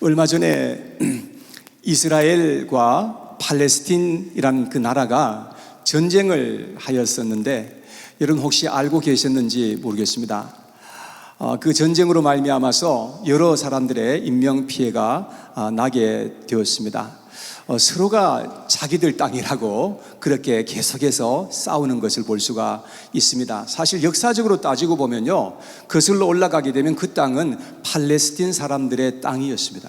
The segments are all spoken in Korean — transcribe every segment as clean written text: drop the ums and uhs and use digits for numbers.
얼마 전에 이스라엘과 팔레스틴이라는 그 나라가 전쟁을 하였었는데 여러분 혹시 알고 계셨는지 모르겠습니다. 그 전쟁으로 말미암아서 여러 사람들의 인명피해가 나게 되었습니다. 서로가 자기들 땅이라고 그렇게 계속해서 싸우는 것을 볼 수가 있습니다. 사실 역사적으로 따지고 보면요, 거슬러 올라가게 되면 그 땅은 팔레스틴 사람들의 땅이었습니다.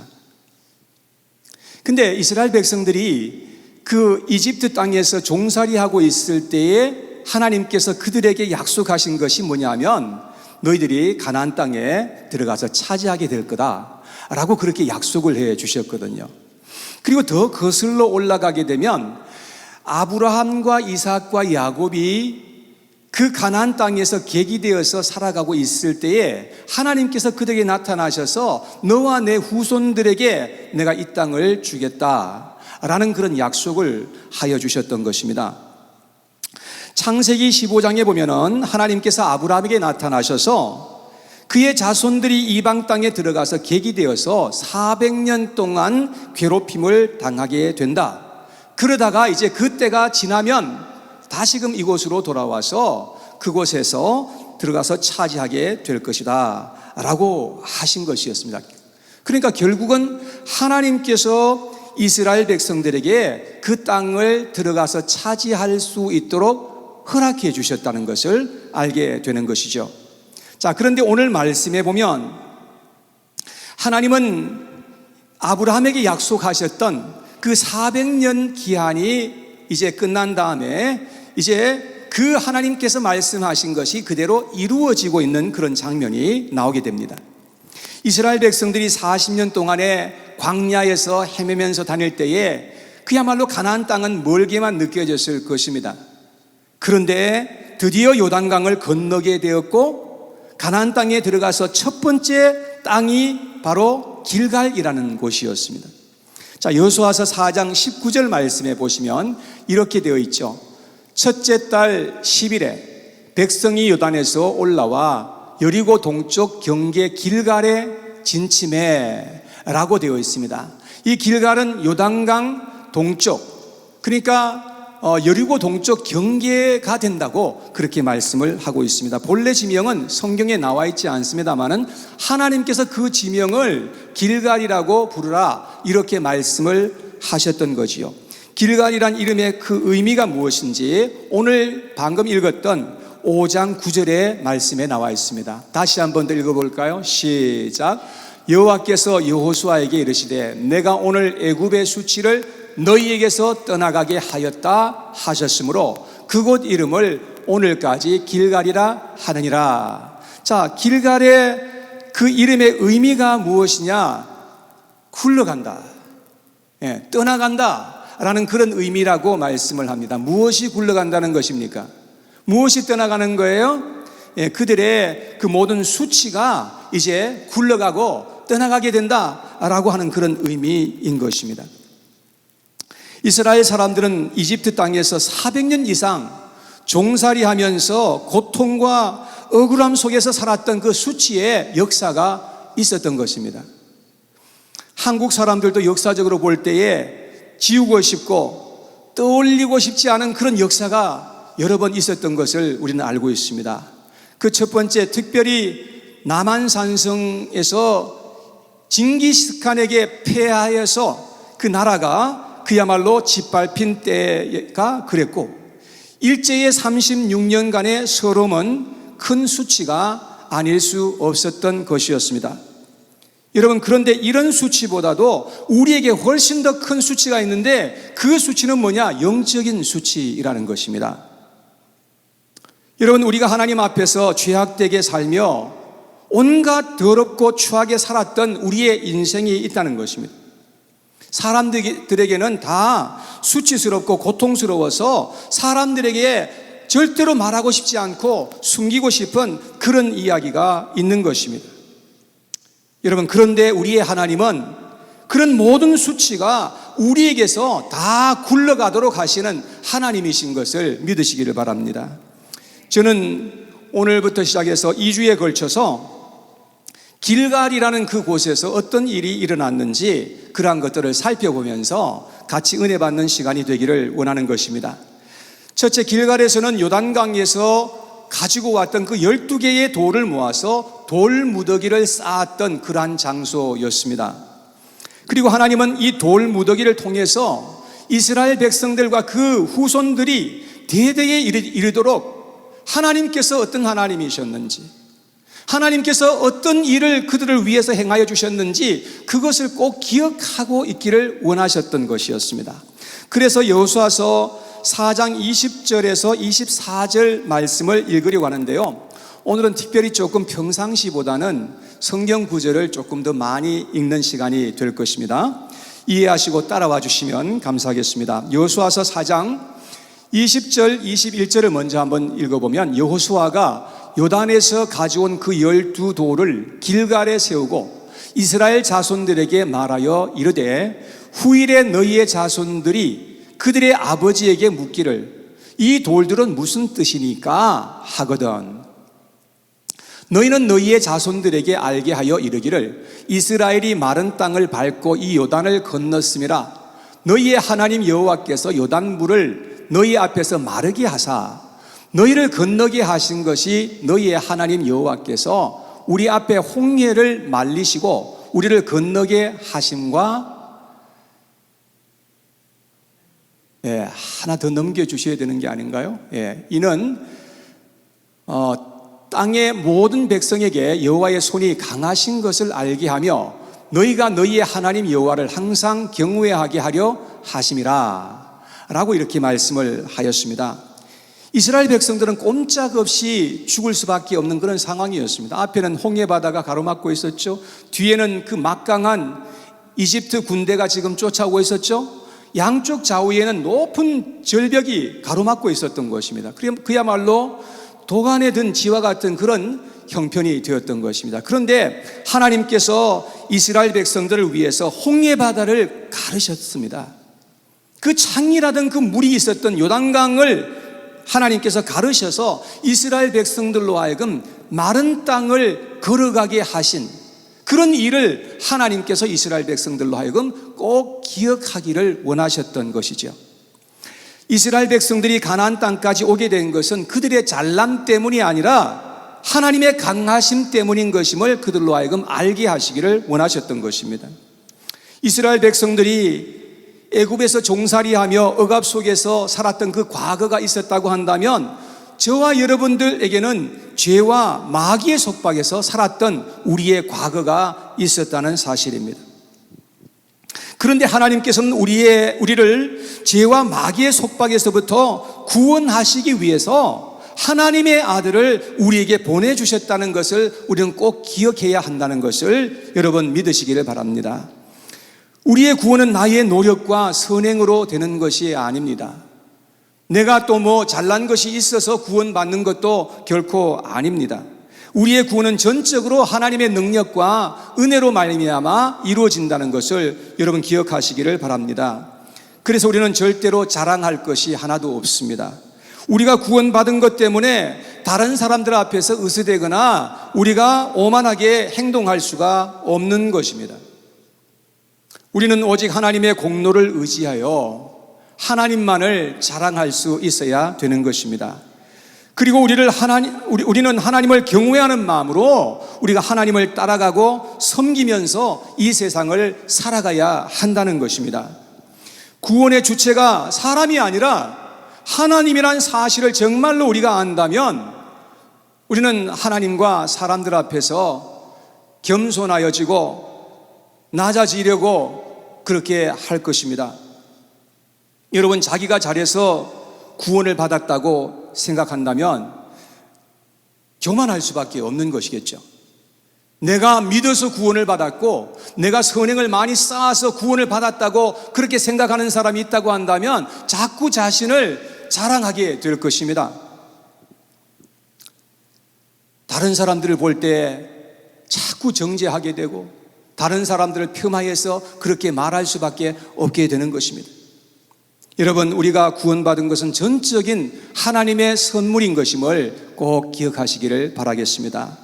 근데 이스라엘 백성들이 그 이집트 땅에서 종살이하고 있을 때에 하나님께서 그들에게 약속하신 것이 뭐냐면 너희들이 가나안 땅에 들어가서 차지하게 될 거다라고 그렇게 약속을 해 주셨거든요. 그리고 더 거슬러 올라가게 되면 아브라함과 이삭과 야곱이 그 가나안 땅에서 객이되어서 살아가고 있을 때에 하나님께서 그들에게 나타나셔서 너와 내 후손들에게 내가 이 땅을 주겠다라는 그런 약속을 하여 주셨던 것입니다. 창세기 15장에 보면은 하나님께서 아브라함에게 나타나셔서 그의 자손들이 이방 땅에 들어가서 객이 되어서 400년 동안 괴롭힘을 당하게 된다. 그러다가 이제 그때가 지나면 다시금 이곳으로 돌아와서 그곳에서 들어가서 차지하게 될 것이다 라고 하신 것이었습니다. 그러니까 결국은 하나님께서 이스라엘 백성들에게 그 땅을 들어가서 차지할 수 있도록 허락해 주셨다는 것을 알게 되는 것이죠. 자, 그런데 오늘 말씀에 보면 하나님은 아브라함에게 약속하셨던 그 400년 기한이 이제 끝난 다음에 이제 그 하나님께서 말씀하신 것이 그대로 이루어지고 있는 그런 장면이 나오게 됩니다. 이스라엘 백성들이 40년 동안에 광야에서 헤매면서 다닐 때에 그야말로 가나안 땅은 멀게만 느껴졌을 것입니다. 그런데 드디어 요단강을 건너게 되었고 가나안 땅에 들어가서 첫 번째 땅이 바로 길갈이라는 곳이었습니다. 자, 여호수아서 4장 19절 말씀에 보시면 이렇게 되어 있죠. 첫째 달 10일에 백성이 요단에서 올라와 여리고 동쪽 경계 길갈에 진침해 라고 되어 있습니다. 이 길갈은 요단강 동쪽, 그러니까 여리고 동쪽 경계가 된다고 그렇게 말씀을 하고 있습니다. 본래 지명은 성경에 나와 있지 않습니다만은 하나님께서 그 지명을 길갈이라고 부르라 이렇게 말씀을 하셨던 거지요. 길갈이란 이름의 그 의미가 무엇인지 오늘 방금 읽었던 5장 9절의 말씀에 나와 있습니다. 다시 한번 더 읽어볼까요? 시작. 여호와께서 여호수아에게 이르시되 내가 오늘 애굽의 수치를 너희에게서 떠나가게 하였다 하셨으므로 그곳 이름을 오늘까지 길갈이라 하느니라. 자, 길갈의 그 이름의 의미가 무엇이냐? 굴러간다, 떠나간다 라는 그런 의미라고 말씀을 합니다. 무엇이 굴러간다는 것입니까? 무엇이 떠나가는 거예요? 그들의 그 모든 수치가 이제 굴러가고 떠나가게 된다라고 하는 그런 의미인 것입니다. 이스라엘 사람들은 이집트 땅에서 400년 이상 종살이하면서 고통과 억울함 속에서 살았던 그 수치의 역사가 있었던 것입니다. 한국 사람들도 역사적으로 볼 때에 지우고 싶고 떠올리고 싶지 않은 그런 역사가 여러 번 있었던 것을 우리는 알고 있습니다. 그 첫 번째, 특별히 남한산성에서 징기스칸에게 패하여서 그 나라가 그야말로 짓밟힌 때가 그랬고, 일제의 36년간의 서름은 큰 수치가 아닐 수 없었던 것이었습니다. 여러분, 그런데 이런 수치보다도 우리에게 훨씬 더 큰 수치가 있는데 그 수치는 뭐냐? 영적인 수치라는 것입니다. 여러분, 우리가 하나님 앞에서 죄악되게 살며 온갖 더럽고 추하게 살았던 우리의 인생이 있다는 것입니다. 사람들에게는 다 수치스럽고 고통스러워서 사람들에게 절대로 말하고 싶지 않고 숨기고 싶은 그런 이야기가 있는 것입니다. 여러분, 그런데 우리의 하나님은 그런 모든 수치가 우리에게서 다 굴러가도록 하시는 하나님이신 것을 믿으시기를 바랍니다. 저는 오늘부터 시작해서 2주에 걸쳐서 길갈이라는 그곳에서 어떤 일이 일어났는지 그러한 것들을 살펴보면서 같이 은혜 받는 시간이 되기를 원하는 것입니다. 첫째, 길갈에서는 요단강에서 가지고 왔던 그 12개의 돌을 모아서 돌무더기를 쌓았던 그러한 장소였습니다. 그리고 하나님은 이 돌무더기를 통해서 이스라엘 백성들과 그 후손들이 대대에 이르도록 하나님께서 어떤 하나님이셨는지, 하나님께서 어떤 일을 그들을 위해서 행하여 주셨는지 그것을 꼭 기억하고 있기를 원하셨던 것이었습니다. 그래서 여호수아서 4장 20절에서 24절 말씀을 읽으려고 하는데요, 오늘은 특별히 조금 평상시보다는 성경 구절을 조금 더 많이 읽는 시간이 될 것입니다. 이해하시고 따라와 주시면 감사하겠습니다. 여호수아서 4장 20절 21절을 먼저 한번 읽어보면, 여호수아가 요단에서 가져온 그 12돌을 길갈에 세우고 이스라엘 자손들에게 말하여 이르되, 후일에 너희의 자손들이 그들의 아버지에게 묻기를 이 돌들은 무슨 뜻이니까 하거든. 너희는 너희의 자손들에게 알게 하여 이르기를 이스라엘이 마른 땅을 밟고 이 요단을 건넜음이라. 너희의 하나님 여호와께서 요단물을 너희 앞에서 마르게 하사 너희를 건너게 하신 것이 너희의 하나님 여호와께서 우리 앞에 홍해를 말리시고 우리를 건너게 하심과, 하나 더 넘겨주셔야 되는 게 아닌가요? 이는 땅의 모든 백성에게 여호와의 손이 강하신 것을 알게 하며 너희가 너희의 하나님 여호와를 항상 경외하게 하려 하심이라 라고 이렇게 말씀을 하였습니다. 이스라엘 백성들은 꼼짝없이 죽을 수밖에 없는 그런 상황이었습니다. 앞에는 홍해바다가 가로막고 있었죠. 뒤에는 그 막강한 이집트 군대가 지금 쫓아오고 있었죠. 양쪽 좌우에는 높은 절벽이 가로막고 있었던 것입니다. 그야말로 도간에 든 지와 같은 그런 형편이 되었던 것입니다. 그런데 하나님께서 이스라엘 백성들을 위해서 홍해바다를 가르셨습니다. 그 창이라던 그 물이 있었던 요단강을 하나님께서 가르셔서 이스라엘 백성들로 하여금 마른 땅을 걸어가게 하신 그런 일을 하나님께서 이스라엘 백성들로 하여금 꼭 기억하기를 원하셨던 것이죠. 이스라엘 백성들이 가나안 땅까지 오게 된 것은 그들의 잘남 때문이 아니라 하나님의 강하심 때문인 것임을 그들로 하여금 알게 하시기를 원하셨던 것입니다. 이스라엘 백성들이 애굽에서 종살이하며 억압 속에서 살았던 그 과거가 있었다고 한다면 저와 여러분들에게는 죄와 마귀의 속박에서 살았던 우리의 과거가 있었다는 사실입니다. 그런데 하나님께서는 우리를 죄와 마귀의 속박에서부터 구원하시기 위해서 하나님의 아들을 우리에게 보내주셨다는 것을 우리는 꼭 기억해야 한다는 것을 여러분 믿으시기를 바랍니다. 우리의 구원은 나의 노력과 선행으로 되는 것이 아닙니다. 내가 또 잘난 것이 있어서 구원받는 것도 결코 아닙니다. 우리의 구원은 전적으로 하나님의 능력과 은혜로 말미암아 이루어진다는 것을 여러분 기억하시기를 바랍니다. 그래서 우리는 절대로 자랑할 것이 하나도 없습니다. 우리가 구원받은 것 때문에 다른 사람들 앞에서 으스대거나 우리가 오만하게 행동할 수가 없는 것입니다. 우리는 오직 하나님의 공로를 의지하여 하나님만을 자랑할 수 있어야 되는 것입니다. 그리고 우리는 하나님을 경외하는 마음으로 우리가 하나님을 따라가고 섬기면서 이 세상을 살아가야 한다는 것입니다. 구원의 주체가 사람이 아니라 하나님이란 사실을 정말로 우리가 안다면 우리는 하나님과 사람들 앞에서 겸손하여지고 낮아지려고 그렇게 할 것입니다. 여러분, 자기가 잘해서 구원을 받았다고 생각한다면 교만할 수밖에 없는 것이겠죠. 내가 믿어서 구원을 받았고 내가 선행을 많이 쌓아서 구원을 받았다고 그렇게 생각하는 사람이 있다고 한다면 자꾸 자신을 자랑하게 될 것입니다. 다른 사람들을 볼 때 자꾸 정죄하게 되고 다른 사람들을 폄하해서 그렇게 말할 수밖에 없게 되는 것입니다. 여러분, 우리가 구원받은 것은 전적인 하나님의 선물인 것임을 꼭 기억하시기를 바라겠습니다.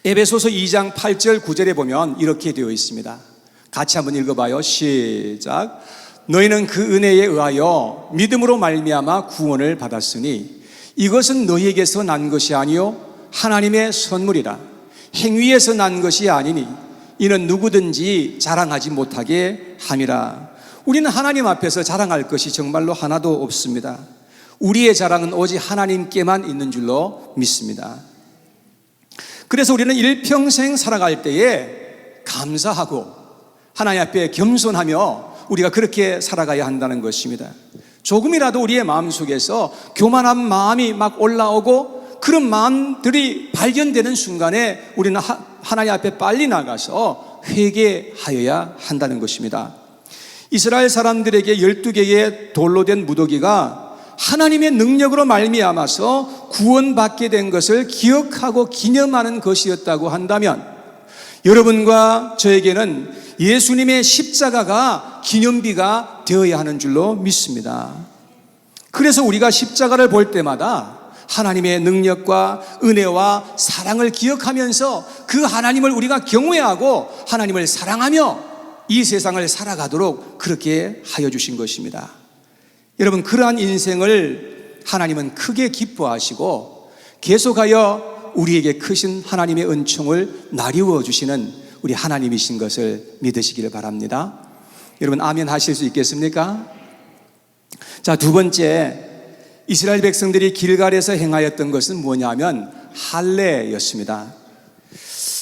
에베소서 2장 8절 9절에 보면 이렇게 되어 있습니다. 같이 한번 읽어봐요. 시작. 너희는 그 은혜에 의하여 믿음으로 말미암아 구원을 받았으니 이것은 너희에게서 난 것이 아니요 하나님의 선물이라. 행위에서 난 것이 아니니 이는 누구든지 자랑하지 못하게 함이라. 우리는 하나님 앞에서 자랑할 것이 정말로 하나도 없습니다. 우리의 자랑은 오직 하나님께만 있는 줄로 믿습니다. 그래서 우리는 일평생 살아갈 때에 감사하고 하나님 앞에 겸손하며 우리가 그렇게 살아가야 한다는 것입니다. 조금이라도 우리의 마음속에서 교만한 마음이 막 올라오고 그런 마음들이 발견되는 순간에 우리는 하나님 앞에 빨리 나가서 회개하여야 한다는 것입니다. 이스라엘 사람들에게 12개의 돌로 된 무더기가 하나님의 능력으로 말미암아서 구원받게 된 것을 기억하고 기념하는 것이었다고 한다면 여러분과 저에게는 예수님의 십자가가 기념비가 되어야 하는 줄로 믿습니다. 그래서 우리가 십자가를 볼 때마다 하나님의 능력과 은혜와 사랑을 기억하면서 그 하나님을 우리가 경외하고 하나님을 사랑하며 이 세상을 살아가도록 그렇게 하여 주신 것입니다. 여러분, 그러한 인생을 하나님은 크게 기뻐하시고 계속하여 우리에게 크신 하나님의 은총을 나리워 주시는 우리 하나님이신 것을 믿으시기를 바랍니다. 여러분, 아멘 하실 수 있겠습니까? 자, 두 번째, 이스라엘 백성들이 길갈에서 행하였던 것은 뭐냐면 할례였습니다.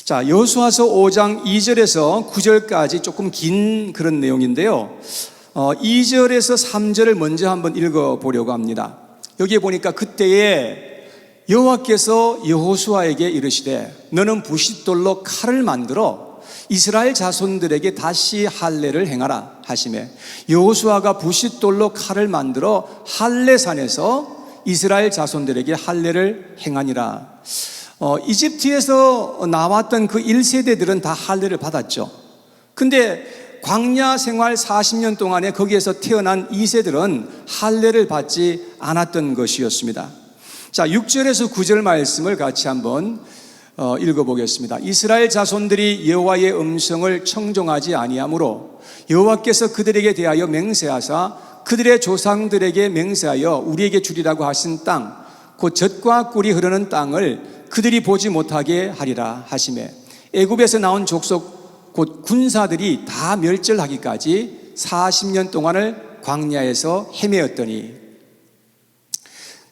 자, 여호수아서 5장 2절에서 9절까지 조금 긴 그런 내용인데요. 2절에서 3절을 먼저 한번 읽어보려고 합니다. 여기에 보니까 그때에 여호와께서 여호수아에게 이르시되 너는 부싯돌로 칼을 만들어 이스라엘 자손들에게 다시 할례를 행하라 하시매 여호수아가 부싯돌로 칼을 만들어 할례산에서 이스라엘 자손들에게 할례를 행하니라. 이집트에서 나왔던 그 1세대들은 다 할례를 받았죠. 근데 광야 생활 40년 동안에 거기에서 태어난 2세들은 할례를 받지 않았던 것이었습니다. 자, 6절에서 9절 말씀을 같이 한번 읽어보겠습니다. 이스라엘 자손들이 여호와의 음성을 청종하지 아니하므로 여호와께서 그들에게 대하여 맹세하사 그들의 조상들에게 맹세하여 우리에게 주리라고 하신 땅 곧 젖과 꿀이 흐르는 땅을 그들이 보지 못하게 하리라 하시매 애굽에서 나온 족속 곧 군사들이 다 멸절하기까지 40년 동안을 광야에서 헤매었더니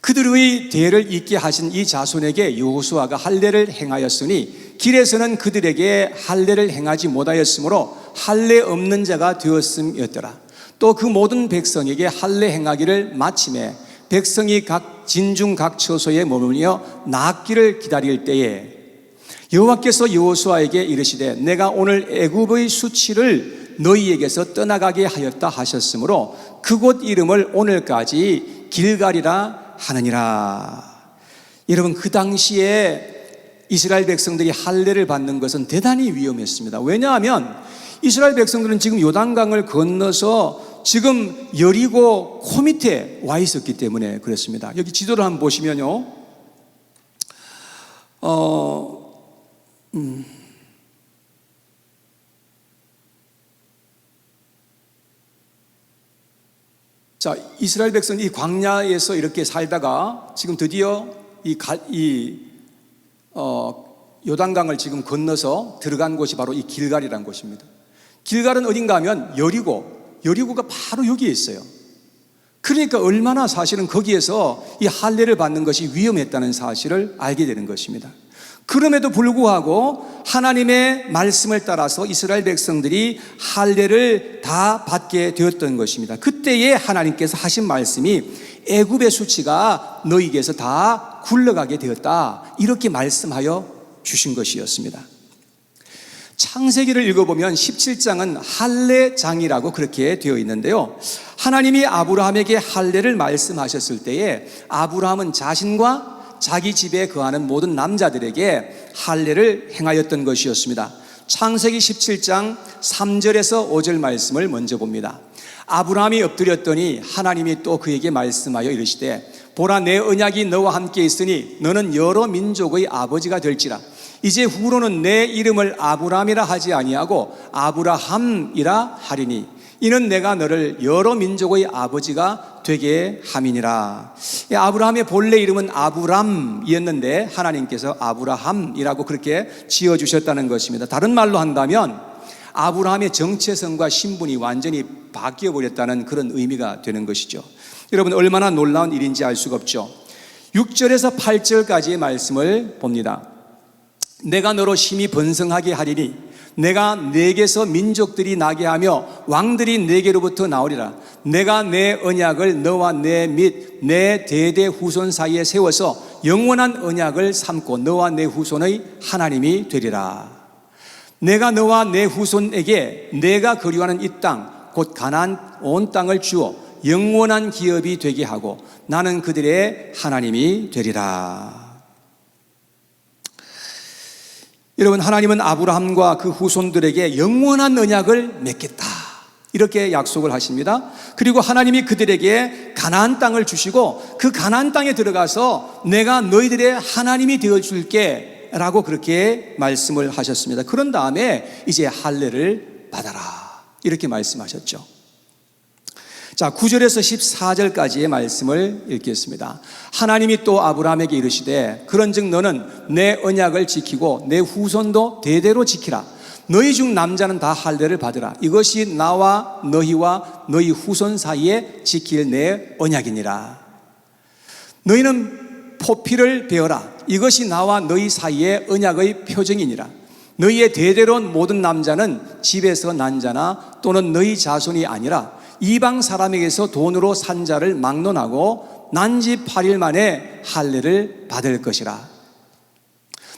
그들의 대를 잇게 하신 이 자손에게 여호수아가 할례를 행하였으니 길에서는 그들에게 할례를 행하지 못하였으므로 할례 없는 자가 되었음이었더라. 또 그 모든 백성에게 할례 행하기를 마침에 백성이 각 진중 각 처소에 머물며 낫기를 기다릴 때에 여호와께서 여호수아에게 이르시되 내가 오늘 애굽의 수치를 너희에게서 떠나가게 하였다 하셨으므로 그곳 이름을 오늘까지 길갈이라 하느니라. 여러분, 그 당시에 이스라엘 백성들이 할례를 받는 것은 대단히 위험했습니다. 왜냐하면 이스라엘 백성들은 지금 요단강을 건너서 지금 여리고 코 밑에 와 있었기 때문에 그렇습니다. 여기 지도를 한번 보시면요. 자, 이스라엘 백성이 이 광야에서 이렇게 살다가 지금 드디어 요단강을 지금 건너서 들어간 곳이 바로 이 길갈이라는 곳입니다. 길갈은 어딘가 하면 여리고가 바로 여기에 있어요. 그러니까 얼마나 사실은 거기에서 이 할례를 받는 것이 위험했다는 사실을 알게 되는 것입니다. 그럼에도 불구하고 하나님의 말씀을 따라서 이스라엘 백성들이 할례를 다 받게 되었던 것입니다. 그때에 하나님께서 하신 말씀이 애굽의 수치가 너희에게서 다 굴러가게 되었다, 이렇게 말씀하여 주신 것이었습니다. 창세기를 읽어보면 17장은 할례장이라고 그렇게 되어 있는데요, 하나님이 아브라함에게 할례를 말씀하셨을 때에 아브라함은 자신과 자기 집에 거하는 모든 남자들에게 할례를 행하였던 것이었습니다. 창세기 17장 3절에서 5절 말씀을 먼저 봅니다. 아브라함이 엎드렸더니 하나님이 또 그에게 말씀하여 이르시되 보라, 내 언약이 너와 함께 있으니 너는 여러 민족의 아버지가 될지라. 이제 후로는 내 이름을 아브람이라 하지 아니하고 아브라함이라 하리니 이는 내가 너를 여러 민족의 아버지가 되게 함이니라. 아브라함의 본래 이름은 아브람이었는데 하나님께서 아브라함이라고 그렇게 지어주셨다는 것입니다. 다른 말로 한다면 아브라함의 정체성과 신분이 완전히 바뀌어버렸다는 그런 의미가 되는 것이죠. 여러분, 얼마나 놀라운 일인지 알 수가 없죠. 6절에서 8절까지의 말씀을 봅니다. 내가 너로 심히 번성하게 하리니 내가 내게서 민족들이 나게 하며 왕들이 내게로부터 나오리라. 내가 내 언약을 너와 내 및 내 대대 후손 사이에 세워서 영원한 언약을 삼고 너와 내 후손의 하나님이 되리라. 내가 너와 내 후손에게 내가 거류하는 이 땅 곧 가나안 온 땅을 주어 영원한 기업이 되게 하고 나는 그들의 하나님이 되리라. 여러분, 하나님은 아브라함과 그 후손들에게 영원한 언약을 맺겠다 이렇게 약속을 하십니다. 그리고 하나님이 그들에게 가나안 땅을 주시고 그 가나안 땅에 들어가서 내가 너희들의 하나님이 되어줄게 라고 그렇게 말씀을 하셨습니다. 그런 다음에 이제 할례를 받아라 이렇게 말씀하셨죠. 자, 9절에서 14절까지의 말씀을 읽겠습니다. 하나님이 또 아브라함에게 이르시되 그런즉 너는 내 언약을 지키고 내 후손도 대대로 지키라. 너희 중 남자는 다 할례를 받으라. 이것이 나와 너희와 너희 후손 사이에 지킬 내 언약이니라. 너희는 포피를 베어라. 이것이 나와 너희 사이의 언약의 표정이니라. 너희의 대대로 모든 남자는 집에서 난 자나 또는 너희 자손이 아니라 이방 사람에게서 돈으로 산 자를 막론하고 난 지 8일 만에 할례를 받을 것이라.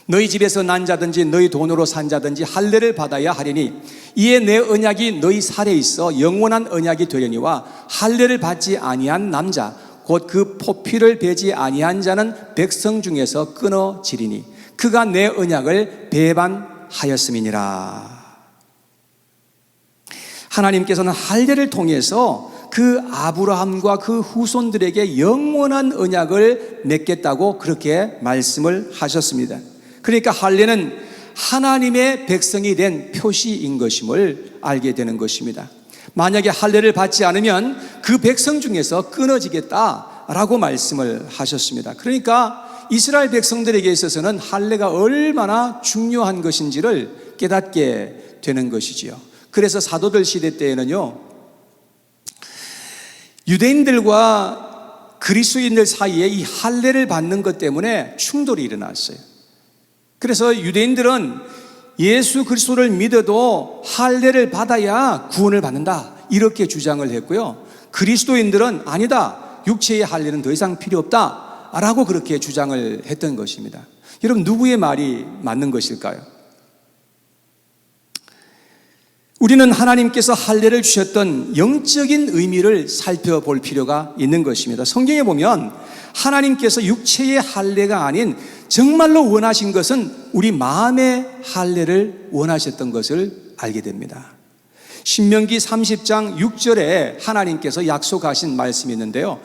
너희 집에서 난 자든지 너희 돈으로 산 자든지 할례를 받아야 하리니 이에 내 언약이 너희 살에 있어 영원한 언약이 되려니와 할례를 받지 아니한 남자 곧 그 포피를 베지 아니한 자는 백성 중에서 끊어지리니 그가 내 언약을 배반하였음이니라. 하나님께서는 할례를 통해서 그 아브라함과 그 후손들에게 영원한 언약을 맺겠다고 그렇게 말씀을 하셨습니다. 그러니까 할례는 하나님의 백성이 된 표시인 것임을 알게 되는 것입니다. 만약에 할례를 받지 않으면 그 백성 중에서 끊어지겠다라고 말씀을 하셨습니다. 그러니까 이스라엘 백성들에게 있어서는 할례가 얼마나 중요한 것인지를 깨닫게 되는 것이지요. 그래서 사도들 시대 때에는요, 유대인들과 그리스도인들 사이에 이 할례를 받는 것 때문에 충돌이 일어났어요. 그래서 유대인들은 예수 그리스도를 믿어도 할례를 받아야 구원을 받는다 이렇게 주장을 했고요, 그리스도인들은 아니다, 육체의 할례는 더 이상 필요 없다 라고 그렇게 주장을 했던 것입니다. 여러분, 누구의 말이 맞는 것일까요? 우리는 하나님께서 할례를 주셨던 영적인 의미를 살펴볼 필요가 있는 것입니다. 성경에 보면 하나님께서 육체의 할례가 아닌 정말로 원하신 것은 우리 마음의 할례를 원하셨던 것을 알게 됩니다. 신명기 30장 6절에 하나님께서 약속하신 말씀이 있는데요,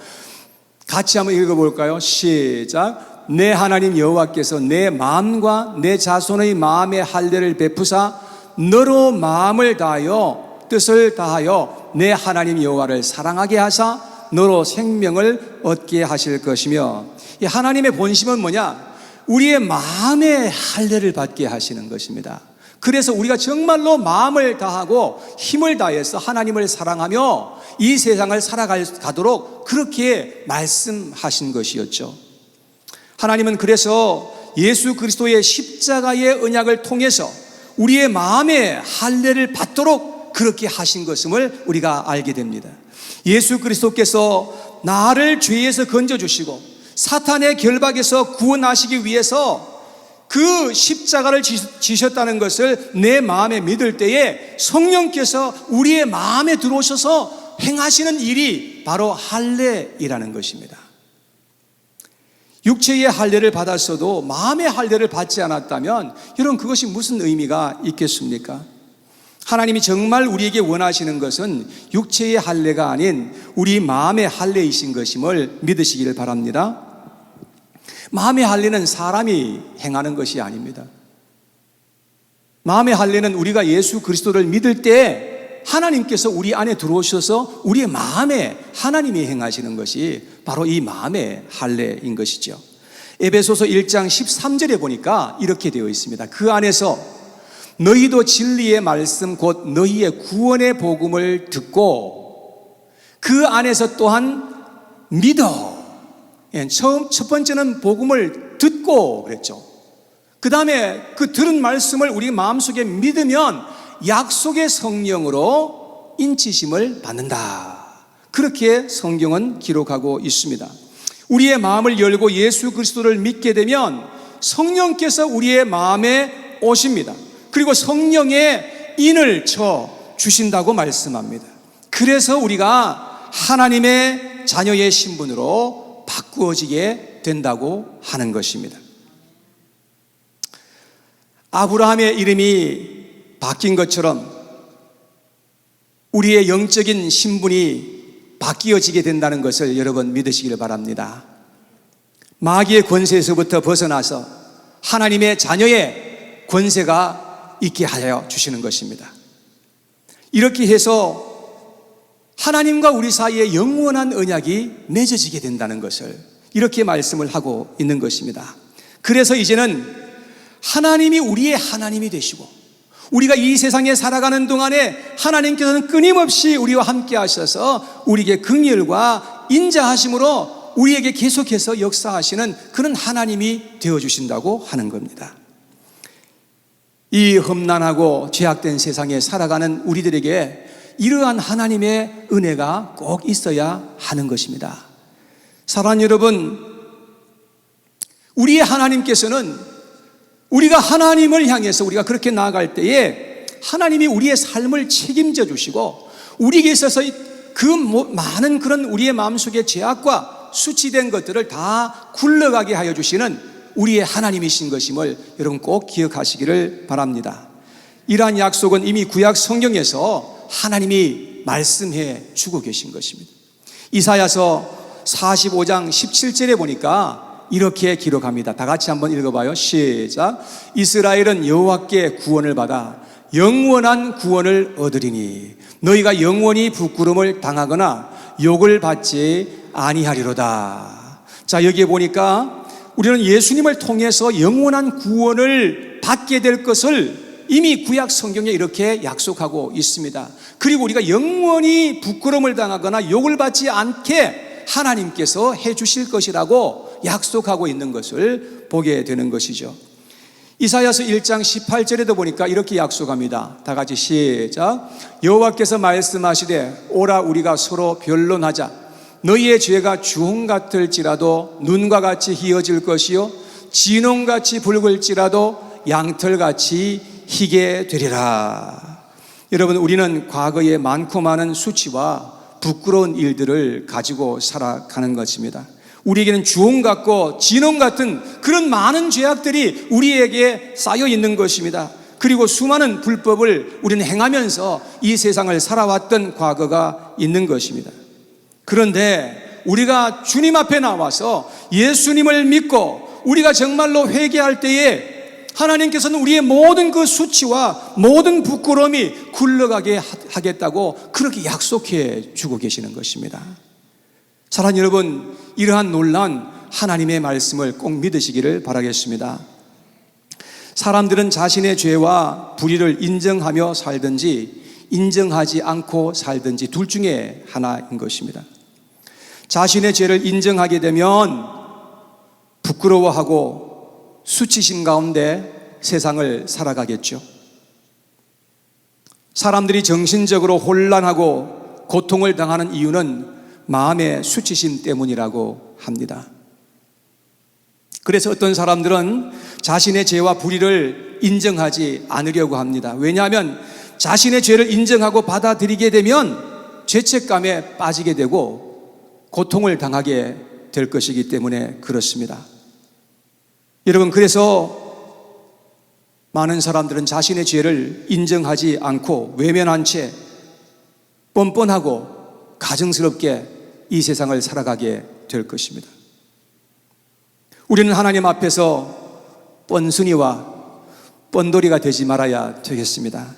같이 한번 읽어볼까요? 시작. 내 하나님 여호와께서 내 마음과 내 자손의 마음의 할례를 베푸사 너로 마음을 다하여 뜻을 다하여 내 하나님 여호와를 사랑하게 하사 너로 생명을 얻게 하실 것이며, 이 하나님의 본심은 뭐냐? 우리의 마음의 할례를 받게 하시는 것입니다. 그래서 우리가 정말로 마음을 다하고 힘을 다해서 하나님을 사랑하며 이 세상을 살아가도록 그렇게 말씀하신 것이었죠. 하나님은 그래서 예수 그리스도의 십자가의 언약을 통해서 우리의 마음의 할례를 받도록 그렇게 하신 것임을 우리가 알게 됩니다. 예수 그리스도께서 나를 죄에서 건져주시고 사탄의 결박에서 구원하시기 위해서 그 십자가를 지셨다는 것을 내 마음에 믿을 때에 성령께서 우리의 마음에 들어오셔서 행하시는 일이 바로 할례이라는 것입니다. 육체의 할례를 받았어도 마음의 할례를 받지 않았다면 여러분, 그것이 무슨 의미가 있겠습니까? 하나님이 정말 우리에게 원하시는 것은 육체의 할례가 아닌 우리 마음의 할례이신 것임을 믿으시기를 바랍니다. 마음의 할례는 사람이 행하는 것이 아닙니다. 마음의 할례는 우리가 예수 그리스도를 믿을 때 하나님께서 우리 안에 들어오셔서 우리의 마음에 하나님이 행하시는 것이 바로 이 마음의 할례인 것이죠. 에베소서 1장 13절에 보니까 이렇게 되어 있습니다. 그 안에서 너희도 진리의 말씀 곧 너희의 구원의 복음을 듣고 그 안에서 또한 믿어. 첫 번째는 복음을 듣고 그랬죠. 그 다음에 그 들은 말씀을 우리 마음속에 믿으면 약속의 성령으로 인치심을 받는다. 그렇게 성경은 기록하고 있습니다. 우리의 마음을 열고 예수 그리스도를 믿게 되면 성령께서 우리의 마음에 오십니다. 그리고 성령의 인을 쳐 주신다고 말씀합니다. 그래서 우리가 하나님의 자녀의 신분으로 바꾸어지게 된다고 하는 것입니다. 아브라함의 이름이 바뀐 것처럼 우리의 영적인 신분이 바뀌어지게 된다는 것을 여러분 믿으시길 바랍니다. 마귀의 권세에서부터 벗어나서 하나님의 자녀의 권세가 있게 하여 주시는 것입니다. 이렇게 해서 하나님과 우리 사이에 영원한 언약이 맺어지게 된다는 것을 이렇게 말씀을 하고 있는 것입니다. 그래서 이제는 하나님이 우리의 하나님이 되시고 우리가 이 세상에 살아가는 동안에 하나님께서는 끊임없이 우리와 함께 하셔서 우리에게 긍휼과 인자하심으로 우리에게 계속해서 역사하시는 그런 하나님이 되어주신다고 하는 겁니다. 이 험난하고 죄악된 세상에 살아가는 우리들에게 이러한 하나님의 은혜가 꼭 있어야 하는 것입니다. 사랑하는 여러분, 우리의 하나님께서는 우리가 하나님을 향해서 우리가 그렇게 나아갈 때에 하나님이 우리의 삶을 책임져 주시고 우리에게 있어서 그 많은 그런 우리의 마음속의 죄악과 수치된 것들을 다 굴러가게 하여 주시는 우리의 하나님이신 것임을 여러분 꼭 기억하시기를 바랍니다. 이러한 약속은 이미 구약 성경에서 하나님이 말씀해 주고 계신 것입니다. 이사야서 45장 17절에 보니까 이렇게 기록합니다. 다 같이 한번 읽어봐요. 시작. 이스라엘은 여호와께 구원을 받아 영원한 구원을 얻으리니 너희가 영원히 부끄러움을 당하거나 욕을 받지 아니하리로다. 자, 여기에 보니까 우리는 예수님을 통해서 영원한 구원을 받게 될 것을 이미 구약 성경에 이렇게 약속하고 있습니다. 그리고 우리가 영원히 부끄러움을 당하거나 욕을 받지 않게 하나님께서 해 주실 것이라고 약속하고 있는 것을 보게 되는 것이죠. 이사야서 1장 18절에도 보니까 이렇게 약속합니다. 다 같이 시작. 여호와께서 말씀하시되 오라 우리가 서로 변론하자. 너희의 죄가 주홍 같을지라도 눈과 같이 희어질 것이요 진홍같이 붉을지라도 양털같이 희게 되리라. 여러분, 우리는 과거에 많고 많은 수치와 부끄러운 일들을 가지고 살아가는 것입니다. 우리에게는 주홍 같고 진홍 같은 그런 많은 죄악들이 우리에게 쌓여 있는 것입니다. 그리고 수많은 불법을 우리는 행하면서 이 세상을 살아왔던 과거가 있는 것입니다. 그런데 우리가 주님 앞에 나와서 예수님을 믿고 우리가 정말로 회개할 때에 하나님께서는 우리의 모든 그 수치와 모든 부끄러움이 굴러가게 하겠다고 그렇게 약속해 주고 계시는 것입니다. 사랑하는 여러분, 이러한 놀라운 하나님의 말씀을 꼭 믿으시기를 바라겠습니다. 사람들은 자신의 죄와 불의를 인정하며 살든지 인정하지 않고 살든지 둘 중에 하나인 것입니다. 자신의 죄를 인정하게 되면 부끄러워하고 수치심 가운데 세상을 살아가겠죠. 사람들이 정신적으로 혼란하고 고통을 당하는 이유는 마음의 수치심 때문이라고 합니다. 그래서 어떤 사람들은 자신의 죄와 불의를 인정하지 않으려고 합니다. 왜냐하면 자신의 죄를 인정하고 받아들이게 되면 죄책감에 빠지게 되고 고통을 당하게 될 것이기 때문에 그렇습니다. 여러분, 그래서 많은 사람들은 자신의 죄를 인정하지 않고 외면한 채 뻔뻔하고 가증스럽게 이 세상을 살아가게 될 것입니다. 우리는 하나님 앞에서 뻔순이와 뻔돌이가 되지 말아야 되겠습니다.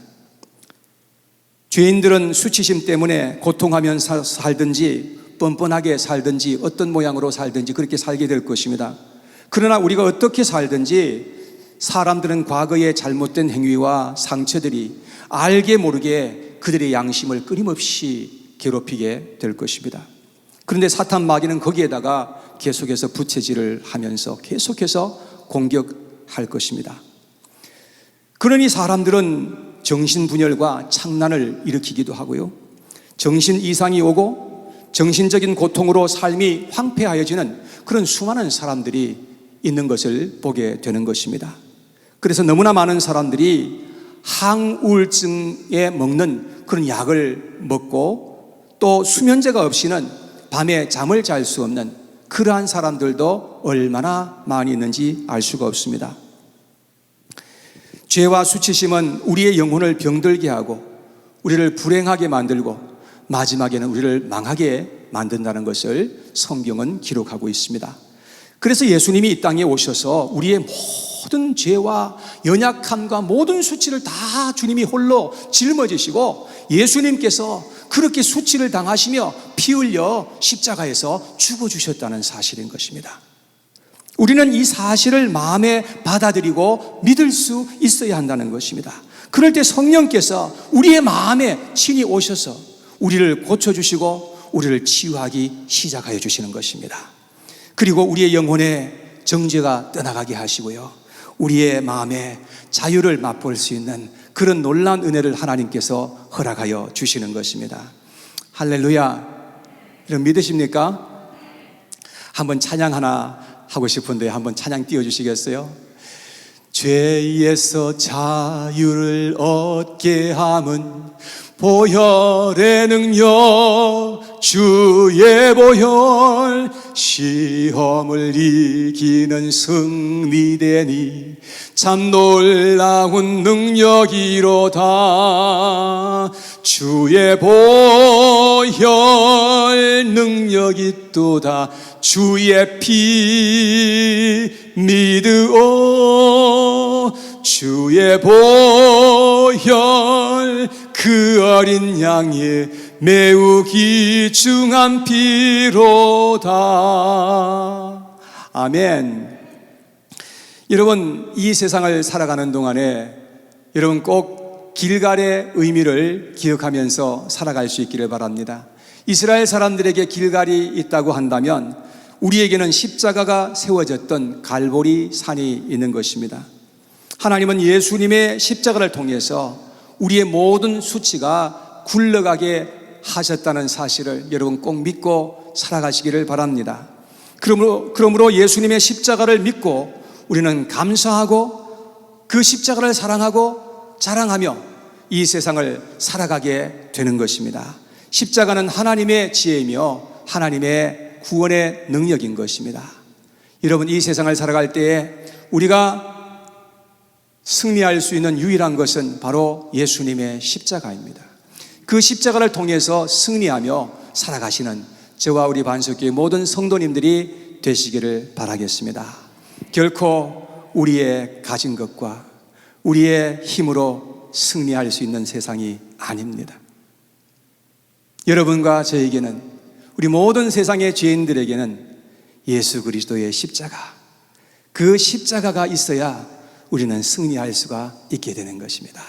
죄인들은 수치심 때문에 고통하면서 살든지 뻔뻔하게 살든지 어떤 모양으로 살든지 그렇게 살게 될 것입니다. 그러나 우리가 어떻게 살든지 사람들은 과거의 잘못된 행위와 상처들이 알게 모르게 그들의 양심을 끊임없이 괴롭히게 될 것입니다. 그런데 사탄 마귀는 거기에다가 계속해서 부채질을 하면서 계속해서 공격할 것입니다. 그러니 사람들은 정신분열과 창난을 일으키기도 하고요, 정신 이상이 오고 정신적인 고통으로 삶이 황폐하여지는 그런 수많은 사람들이 있는 것을 보게 되는 것입니다. 그래서 너무나 많은 사람들이 항우울증에 먹는 그런 약을 먹고 또 수면제가 없이는 밤에 잠을 잘 수 없는 그러한 사람들도 얼마나 많이 있는지 알 수가 없습니다. 죄와 수치심은 우리의 영혼을 병들게 하고 우리를 불행하게 만들고 마지막에는 우리를 망하게 만든다는 것을 성경은 기록하고 있습니다. 그래서 예수님이 이 땅에 오셔서 우리의 모든 죄와 연약함과 모든 수치를 다 주님이 홀로 짊어지시고 예수님께서 그렇게 수치를 당하시며 피 흘려 십자가에서 죽어주셨다는 사실인 것입니다. 우리는 이 사실을 마음에 받아들이고 믿을 수 있어야 한다는 것입니다. 그럴 때 성령께서 우리의 마음에 친히 오셔서 우리를 고쳐주시고 우리를 치유하기 시작하여 주시는 것입니다. 그리고 우리의 영혼에 정죄가 떠나가게 하시고요, 우리의 마음에 자유를 맛볼 수 있는 그런 놀라운 은혜를 하나님께서 허락하여 주시는 것입니다. 할렐루야. 여러분 믿으십니까? 한번 찬양 하나 하고 싶은데 한번 찬양 띄워주시겠어요? 죄에서 자유를 얻게 함은 보혈의 능력, 주의 보혈, 시험을 이기는 승리되니 참 놀라운 능력이로다. 주의 보혈 능력이 또다. 주의 피 믿으오. 주의 보혈 그 어린 양의 매우 귀중한 피로다. 아멘. 여러분, 이 세상을 살아가는 동안에 여러분 꼭 길갈의 의미를 기억하면서 살아갈 수 있기를 바랍니다. 이스라엘 사람들에게 길갈이 있다고 한다면 우리에게는 십자가가 세워졌던 갈보리 산이 있는 것입니다. 하나님은 예수님의 십자가를 통해서 우리의 모든 수치가 굴러가게 하셨다는 사실을 여러분 꼭 믿고 살아가시기를 바랍니다. 그러므로 예수님의 십자가를 믿고 우리는 감사하고 그 십자가를 사랑하고 자랑하며 이 세상을 살아가게 되는 것입니다. 십자가는 하나님의 지혜이며 하나님의 구원의 능력인 것입니다. 여러분, 이 세상을 살아갈 때에 우리가 승리할 수 있는 유일한 것은 바로 예수님의 십자가입니다. 그 십자가를 통해서 승리하며 살아가시는 저와 우리 반석교회 모든 성도님들이 되시기를 바라겠습니다. 결코 우리의 가진 것과 우리의 힘으로 승리할 수 있는 세상이 아닙니다. 여러분과 저에게는, 우리 모든 세상의 죄인들에게는 예수 그리스도의 십자가, 그 십자가가 있어야 우리는 승리할 수가 있게 되는 것입니다.